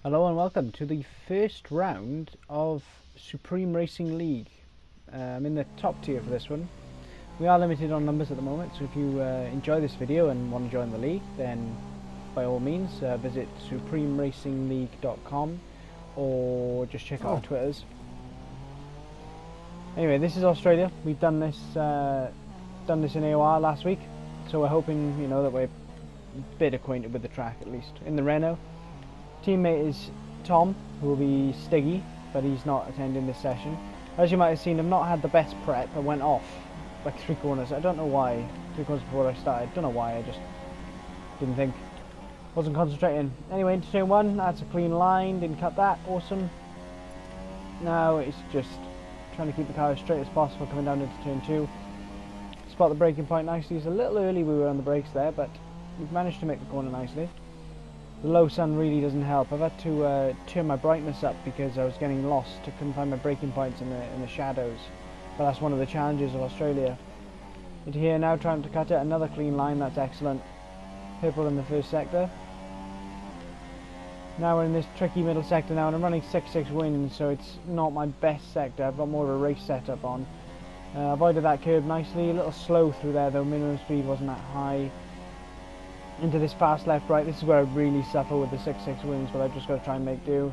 Hello and welcome to the first round of Supreme Racing League. I'm in the top tier for this one. We are limited on numbers at the moment, so if you enjoy this video and want to join the league, then by all means visit supremeracingleague.com or just check out our Twitters. Anyway, this is Australia. We've done this in AOR last week, so we're hoping that we're a bit acquainted with the track at least. In the Renault. Teammate is Tom, who will be Stiggy, but he's not attending this session. As you might have seen, I've not had the best prep. I went off like 3 corners. I don't know why. 3 corners before I started. Don't know why. I just didn't think. Wasn't concentrating. Anyway, into turn 1. That's a clean line. Didn't cut that. Awesome. Now it's just trying to keep the car as straight as possible coming down into turn 2. Spot the braking point nicely. It's a little early we were on the brakes there, but we've managed to make the corner nicely. The low sun really doesn't help. I've had to turn my brightness up because I was getting lost. I couldn't find my braking points in the shadows. But that's one of the challenges of Australia. Into here now, trying to cut it. Another clean line, that's excellent. Purple in the first sector. Now we're in this tricky middle sector now, and I'm running 6.6 winds, so it's not my best sector. I've got more of a race setup on. Avoided that curve nicely. A little slow through there though, minimum speed wasn't that high. Into this fast left right. This is where I really suffer with the 6.6 wings, but I've just got to try and make do.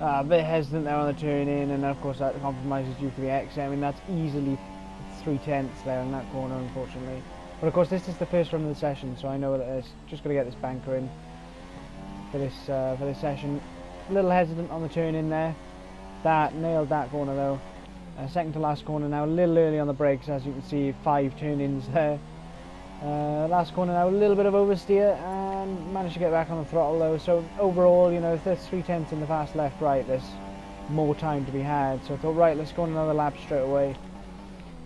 A bit hesitant there on the turn in, and then of course that compromises you for the exit. I mean, that's easily 3/10 there in that corner, unfortunately. But of course this is the first run of the session, so I know that it's just got to get this banker in for this session. A little hesitant on the turn in there. Nailed that corner though. Second to last corner now, a little early on the brakes, as you can see. 5 turn-ins there. Last corner now, a little bit of oversteer, and managed to get back on the throttle though. So overall, if there's 3/10 in the fast left right, there's more time to be had. So I thought, right, let's go on another lap straight away.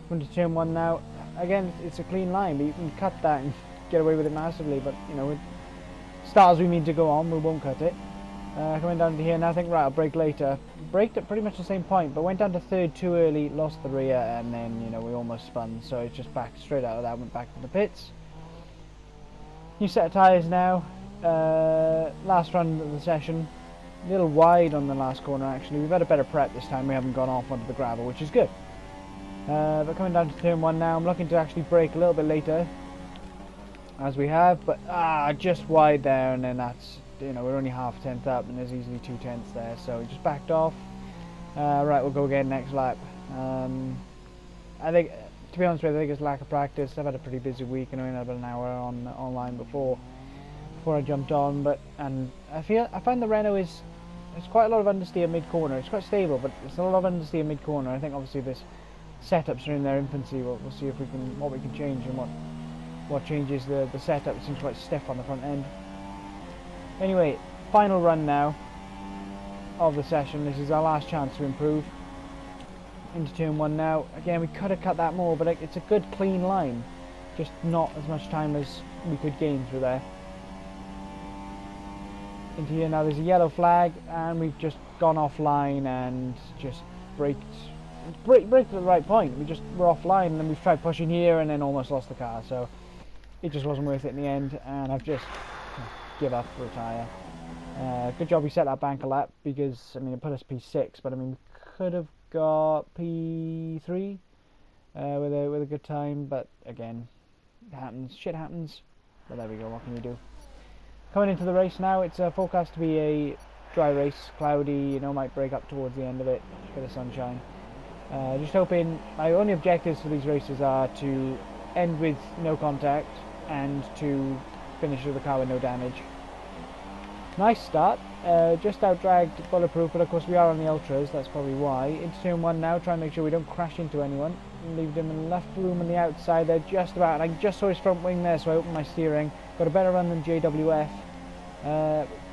Going to turn 1 now. Again, it's a clean line, but you can cut that and get away with it massively. But with stars we need to go on, we won't cut it. Coming down to here now, I think, right, I'll brake later. Braked at pretty much the same point, but went down to third too early, lost the rear, and then we almost spun. So it's just back straight out of that, went back to the pits. New set of tyres now. Last run of the session, a little wide on the last corner actually. We've had a better prep this time. We haven't gone off onto the gravel, which is good. But coming down to turn 1 now, I'm looking to actually brake a little bit later, as we have, but just wide there, and then that's. We're only half a tenth up, and there's easily 2/10 there, so we just backed off. Right, we'll go again next lap. I think, to be honest with you, I think it's lack of practice. I've had a pretty busy week, and I only had about an hour online before I jumped on. And I find the Renault it's quite a lot of understeer mid corner. It's quite stable, but it's a lot of understeer mid corner. I think obviously this setups are in their infancy. We'll see if what we can change and what changes the setup. It seems quite stiff on the front end. Anyway, final run now of the session. This is our last chance to improve. Into turn 1 now. Again, we could have cut that more, but it's a good clean line. Just not as much time as we could gain through there. Into here now, there's a yellow flag, and we've just gone offline and just braked at the right point. We're offline, and then we've tried pushing here and then almost lost the car. So it just wasn't worth it in the end, and I've just give up, retire. Good job we set that bank a lap, because it put us P6, but we could have got P3 with a good time, but again, it happens, shit happens. But there we go, what can you do? Coming into the race now, it's forecast to be a dry race, cloudy, might break up towards the end of it, a bit of sunshine. Just hoping, my only objectives for these races are to end with no contact and to finish with the car with no damage. Nice start, just out-dragged Bulletproof, but of course we are on the ultras, that's probably why. Into turn 1 now, try and make sure we don't crash into anyone. Leave them enough room on the outside there, just about. And I just saw his front wing there, so I opened my steering. Got a better run than JWF.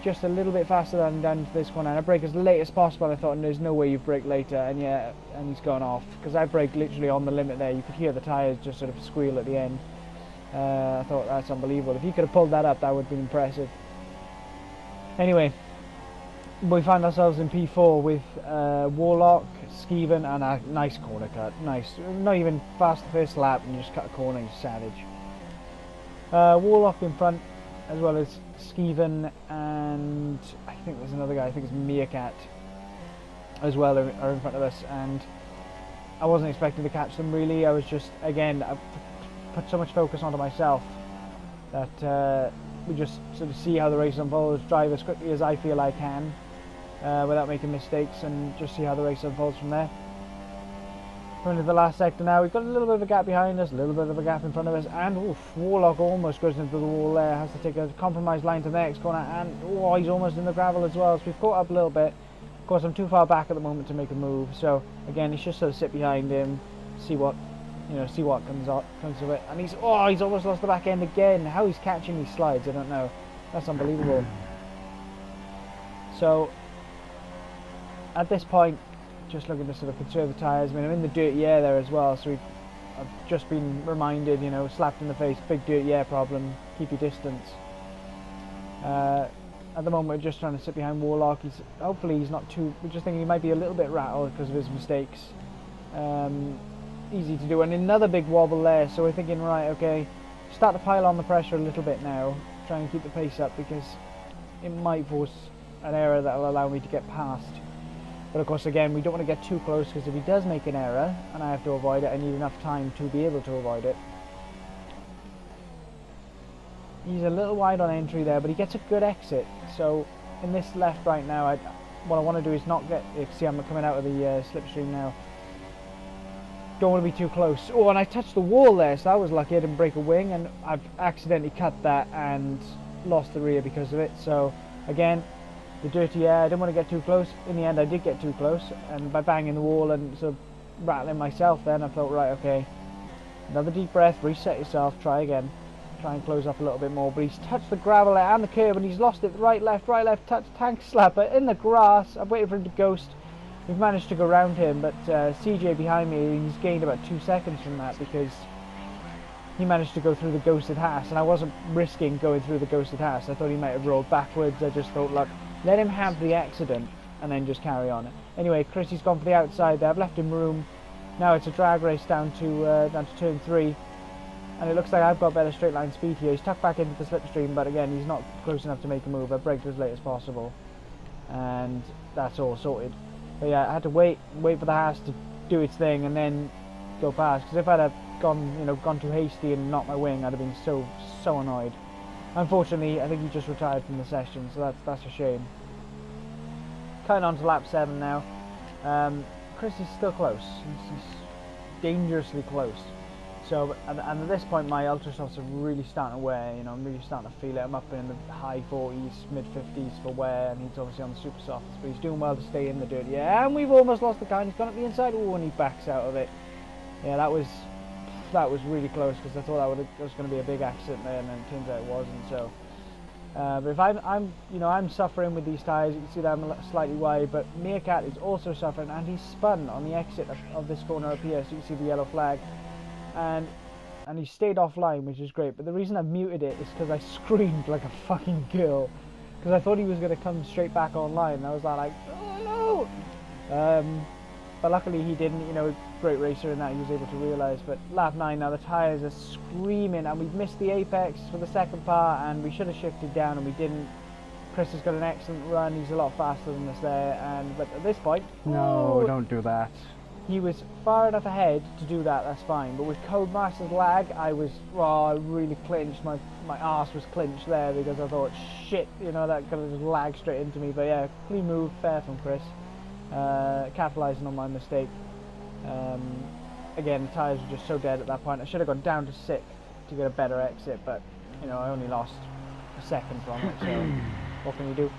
Just a little bit faster than down into this corner, and I brake as late as possible. I thought, there's no way you brake later, and yeah, and he's gone off, because I braked literally on the limit there. You could hear the tyres just sort of squeal at the end. I thought, that's unbelievable. If he could have pulled that up, that would have been impressive. Anyway, we find ourselves in P4 with Warlock, Skeven, and a nice corner cut. Nice, not even past the first lap, and you just cut a corner. He's savage. Warlock in front, as well as Skeven, and I think there's another guy, I think it's Meerkat as well, are in front of us, and I wasn't expecting to catch them really. I was just, again, I put so much focus onto myself that we just sort of see how the race unfolds, drive as quickly as I feel I can without making mistakes, and just see how the race unfolds from there. Coming to the last sector now, we've got a little bit of a gap behind us, a little bit of a gap in front of us, and oof, Warlock almost goes into the wall there, has to take a compromised line to the next corner, and oh, he's almost in the gravel as well, so we've caught up a little bit. Of course, I'm too far back at the moment to make a move, so again, it's just sort of sit behind him, see what comes of it, and he's almost lost the back end again. How he's catching these slides, I don't know. That's unbelievable. So at this point, just looking to sort of conserve the tyres. I mean, I'm in the dirty air there as well, so I've just been reminded, you know, slapped in the face, big dirty air problem, keep your distance. At the moment, we're just trying to sit behind Warlock. Hopefully he's not too, we're just thinking he might be a little bit rattled because of his mistakes. Easy to do, and another big wobble there, so we're thinking, right, okay, start to pile on the pressure a little bit now, try and keep the pace up, because it might force an error that will allow me to get past. But of course, again, we don't want to get too close, because if he does make an error and I have to avoid it, I need enough time to be able to avoid it. He's a little wide on entry there, but he gets a good exit. So in this left right now, what I want to do is not get, you see I'm coming out of the slipstream now. Don't want to be too close. Oh, and I touched the wall there, so that was lucky. I didn't break a wing, and I've accidentally cut that and lost the rear because of it. So again, the dirty air, I didn't want to get too close. In the end, I did get too close, and by banging the wall and sort of rattling myself then, I felt, right, okay, another deep breath, reset yourself, try again, try and close up a little bit more. But he's touched the gravel and the curb, and he's lost it. Right, left, touch, tank slapper in the grass. I'm waiting for him to ghost. We've managed to go around him, but CJ behind me, he's gained about 2 seconds from that, because he managed to go through the ghosted hass, and I wasn't risking going through the ghosted hass. I thought he might have rolled backwards. I just thought, look, let him have the accident and then just carry on. Anyway, Chrissy's gone for the outside there. I've left him room. Now it's a drag race down to turn 3, and it looks like I've got better straight line speed here. He's tucked back into the slipstream, but again, he's not close enough to make a move. I braked as late as possible, and that's all sorted. But yeah, I had to wait for the hass to do its thing and then go past, because if I'd have gone too hasty and knocked my wing, I'd have been so annoyed. Unfortunately, I think he just retired from the session, so that's a shame. Cutting on to lap 7 now. Chris is still close. He's dangerously close. So, and at this point, my ultra softs are really starting to wear. You know, I'm really starting to feel it. I'm up in the high 40s, mid 50s for wear, and he's obviously on the super softs, but he's doing well to stay in the dirty air. And we've almost lost the car. And he's gone up the inside. Oh, and he backs out of it. Yeah, that was really close, because I thought that was going to be a big accident there, and then it turns out it wasn't. So, but if I'm suffering with these tyres. You can see that I'm slightly wide, but Meerkat is also suffering, and he's spun on the exit of this corner up here. So you can see the yellow flag. And he stayed offline, which is great. But the reason I muted it is because I screamed like a fucking girl, because I thought he was going to come straight back online. And I was like, oh no! But luckily he didn't. You know, great racer in that he was able to realise. But lap 9 now, the tyres are screaming, and we've missed the apex for the second part, and we should have shifted down, and we didn't. Chris has got an excellent run. He's a lot faster than us there. But at this point, no, don't do that. He was far enough ahead to do that, that's fine. But with Codemaster's lag, I really clinched. My arse was clinched there, because I thought, shit, you know, that could have just lagged straight into me. But yeah, clean move, fair from Chris. Capitalising on my mistake. Again, the tyres were just so dead at that point. I should have gone down to 6 to get a better exit, but, you know, I only lost a second from it, so what can you do?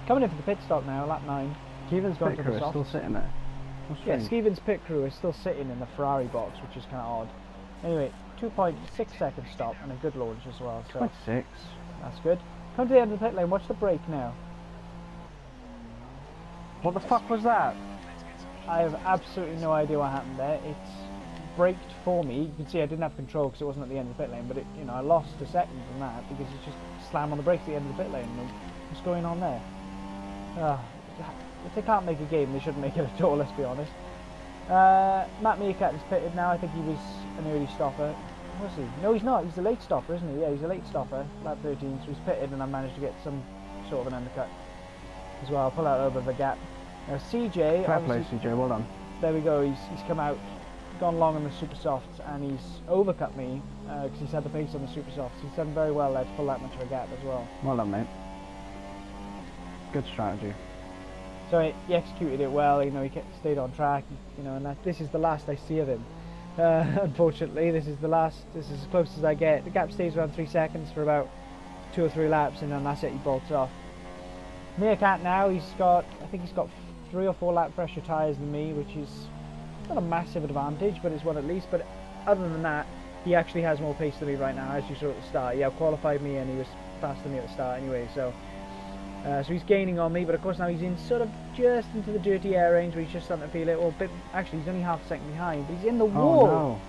Coming in for the pit stop now, lap 9. Keevan's gone to the soft. Still sitting there. Yeah, Skeven's pit crew is still sitting in the Ferrari box, which is kind of odd. Anyway, 2.6 second stop and a good launch as well. So 2.6. That's good. Come to the end of the pit lane. Watch the brake now. What the fuck was that? I have absolutely no idea what happened there. It's braked for me. You can see I didn't have control because it wasn't at the end of the pit lane, but I lost a second from that because it just slammed on the brakes at the end of the pit lane. What's going on there? If they can't make a game, they shouldn't make it at all, let's be honest. Matt Meerkat is pitted now. I think he was an early stopper. Was he? No, he's not. He's a late stopper, isn't he? Yeah, he's a late stopper. Lap 13, so he's pitted, and I managed to get some sort of an undercut as well. I'll pull out a little bit of a gap. Now CJ, Fair play, CJ, well done. there we go. He's come out, gone long on the super softs, and he's overcut me because he's had the pace on the super softs. He's done very well there to pull that much of a gap as well. Well done, mate. Good strategy. So he executed it well. You know, he stayed on track. You know, and this is the last I see of him. Unfortunately, this is the last. This is as close as I get. The gap stays around 3 seconds for about 2 or 3 laps, and then that's it. He bolts off. Meerkat now, I think he's got 3 or 4 lap fresher tyres than me, which is not a massive advantage, but it's one at least. But other than that, he actually has more pace than me right now, as you saw at the start. He outqualified me, and he was faster than me at the start anyway. So he's gaining on me, but of course now he's in sort of just into the dirty air range, where he's just starting to feel it. Well, actually, he's only half a second behind, but he's in the wall. No.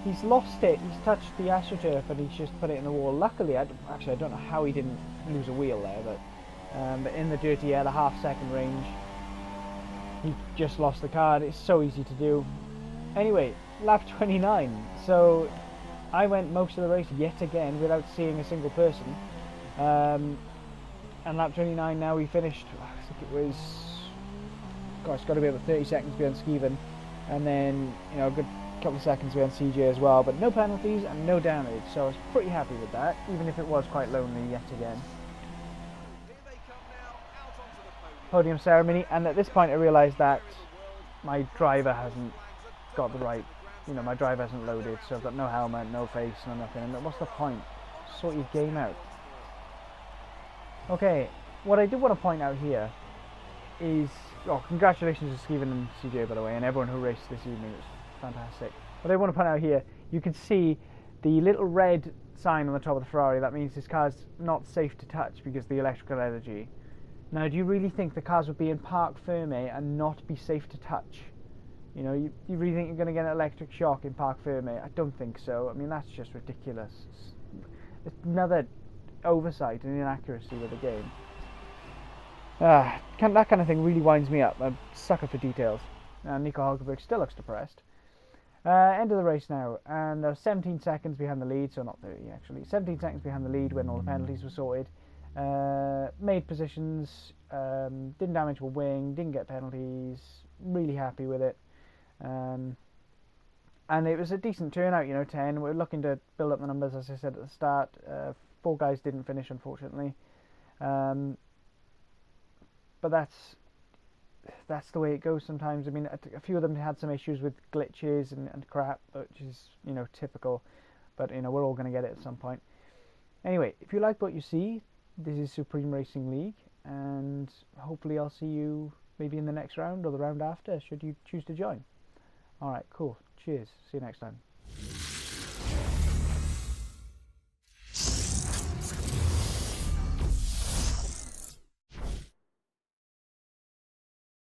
He's lost it. He's touched the AstroTurf, and he's just put it in the wall. Luckily, I don't know how he didn't lose a wheel there, but in the dirty air, the half-second range, he just lost the card. It's so easy to do. Anyway, lap 29. So I went most of the race yet again without seeing a single person. And lap 29 now, we finished, I think it was, gosh, it's got to be about 30 seconds behind Skeven, and then, you know, a good couple of seconds behind CJ as well, but no penalties and no damage, so I was pretty happy with that, even if it was quite lonely yet again. Podium ceremony, and at this point I realised that my driver hasn't got the right, you know, my driver hasn't loaded, so I've got no helmet, no face, no nothing, and what's the point? Sort your game out. Okay, what I do want to point out here is, oh, congratulations to Stephen and CJ, by the way, and everyone who raced this evening. It was fantastic. What I want to point out here, you can see the little red sign on the top of the Ferrari. That means this car's not safe to touch because of the electrical energy. Now, do you really think the cars would be in parc ferme and not be safe to touch? You know, you really think you're going to get an electric shock in parc ferme? I don't think so. I mean, that's just ridiculous. It's another oversight and inaccuracy with the game. That kind of thing really winds me up. I'm a sucker for details. And Nico Hulkenberg still looks depressed. End of the race now, and 17 seconds behind the lead, so not 30 actually. 17 seconds behind the lead when all the penalties were sorted. Made positions, didn't damage a wing, didn't get penalties. Really happy with it. And it was a decent turnout, you know, 10. We're looking to build up the numbers, as I said at the start. 4 guys didn't finish, unfortunately. But that's the way it goes sometimes. I mean, a few of them had some issues with glitches and crap, which is, you know, typical. But, you know, we're all going to get it at some point. Anyway, if you like what you see, this is Supreme Racing League. And hopefully I'll see you maybe in the next round or the round after, should you choose to join. Alright, cool. Cheers. See you next time.